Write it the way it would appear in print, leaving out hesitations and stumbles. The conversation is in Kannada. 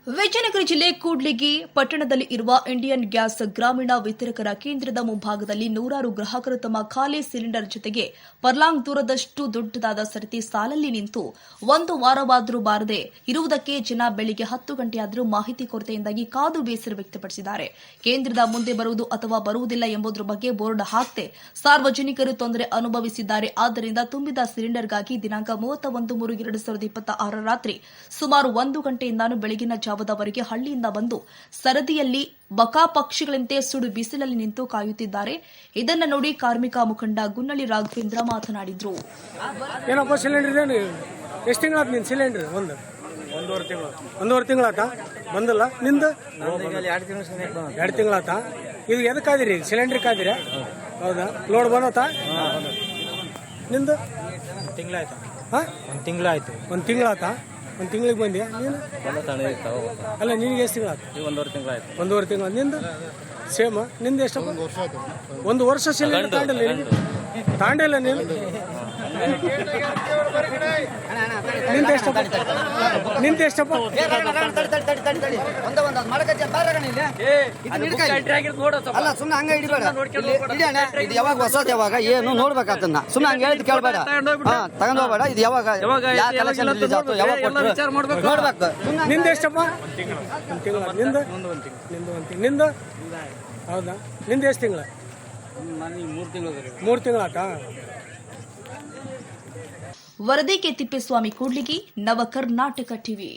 ವಿಜಯನಗರ ಜಿಲ್ಲೆ ಕೂಡ್ಲಿಗಿ ಪಟ್ಟಣದಲ್ಲಿ ಇರುವ ಇಂಡಿಯನ್ ಗ್ಯಾಸ್ ಗ್ರಾಮೀಣ ವಿತರಕರ ಕೇಂದ್ರದ ಮುಂಭಾಗದಲ್ಲಿ ನೂರಾರು ಗ್ರಾಹಕರು ತಮ್ಮ ಖಾಲಿ ಸಿಲಿಂಡರ್ ಜೊತೆಗೆ ಪರ್ಲಾಂಗ್ ದೂರದಷ್ಟು ದೊಡ್ಡದಾದ ಸರತಿ ಸಾಲಲ್ಲಿ ನಿಂತು ಒಂದು ವಾರವಾದರೂ ಬಾರದೆ ಇರುವುದಕ್ಕೆ ಜನ ಬೆಳಿಗ್ಗೆ 10 ಗಂಟೆಯಾದರೂ ಮಾಹಿತಿ ಕೊರತೆಯಿಂದಾಗಿ ಕಾದು ಬೇಸರ ವ್ಯಕ್ತಪಡಿಸಿದ್ದಾರೆ. ಕೇಂದ್ರದ ಮುಂದೆ ಬರುವುದು ಅಥವಾ ಬರುವುದಿಲ್ಲ ಎಂಬುದರ ಬಗ್ಗೆ ಬೋರ್ಡ್ ಹಾಕದೆ ಸಾರ್ವಜನಿಕರು ತೊಂದರೆ ಅನುಭವಿಸಿದ್ದಾರೆ. ಆದ್ದರಿಂದ ತುಂಬಿದ ಸಿಲಿಂಡರ್ಗಾಗಿ ದಿನಾಂಕ 31/3/2026 ರಾತ್ರಿ ಸುಮಾರು 1 ಗಂಟೆಯಿಂದಾನು ಬೆಳಗಿನ ಜಾವದವರೆಗೆ ಹಳ್ಳಿಯಿಂದ ಬಂದು ಸರದಿಯಲ್ಲಿ ಬಕಾ ಪಕ್ಷಿಗಳಂತೆ ಸುಡು ಬಿಸಿಲಲ್ಲಿ ನಿಂತು ಕಾಯುತ್ತಿದ್ದಾರೆ. ಇದನ್ನು ನೋಡಿ ಕಾರ್ಮಿಕ ಮುಖಂಡ ಗುನ್ನಳ್ಳಿ ರಾಘವೇಂದ್ರ ಮಾತನಾಡಿದರು. ಏನಪ್ಪ ಸಿಲಿಂಡರ್ ಏನು ಎಷ್ಟು ತಿಂಗಳಾತ ನಿನ್ ಸಿಲಿಂಡರ್? ಒಂದೂವರೆ ತಿಂಗಳಾತ ಬಂದಿಲ್ಲ. ನಿಂದು 2 ತಿಂಗಳಾತ. ಇದು ಎದಕ್ಕಾದಿರಿ? ಸಿಲಿಂಡರ್ ಕಾದಿರ? ಹೌದಾ? ಲೋಡ್ ಬಂದತಾ? ನಿಂದು ತಿಂಗಳಾಯ್ತು. ಒಂದು ತಿಂಗಳಾತ. ಒಂದು ತಿಂಗಳಿಗೆ ಬಂದ್ಯಾ ನೀನು? ಅಲ್ಲ, ನಿನಗೆ ಎಷ್ಟು ತಿಂಗಳಾಯ್ತು? 1.5 ತಿಂಗಳಾಯ್ತು. 1.5 ತಿಂಗಳು. ನಿಂದು ಸೇಮ್. ನಿಂದು ಎಷ್ಟು? 1 ವರ್ಷ ಸಿಲಿಂಡರ್ ತಾಂಡಿಲ್ಲ ನೀನು? ನಿಂದೆಷ್ಟಪ್ಪ? ಅಲ್ಲ, ಸುಮ್ಮನೆ ಹಂಗ ಹಿಡಿಬೇಡ. ಇದು ಯಾವಾಗ ಹೊಸದು, ಯಾವಾಗ ಏನು ನೋಡ್ಬೇಕನ್ನ ಸುಮ್ಮನೆ ಹಂಗ ಹೇಳಿದ್ ಕೇಳಬೇಡ. ತಗೊಂಡ್ ಹೋಗ್ಬೇಡ. ಇದು ಯಾವಾಗ ನೋಡ್ಬೇಕು. ನಿಂದೆಷ್ಟಪ್ಪ? 1 ತಿಂಗಳ. ನಿಂದು ಹೌದಾ? ನಿಂದು ಎಷ್ಟು ತಿಂಗಳ? 3 ತಿಂಗಳಾತ. ವರದಿ ಕೆ ತಿಪ್ಪೇಸ್ವಾಮಿ ಕೂಡ್ಲಿಗಿ, ನವ ಕರ್ನಾಟಕ ಟಿವಿ.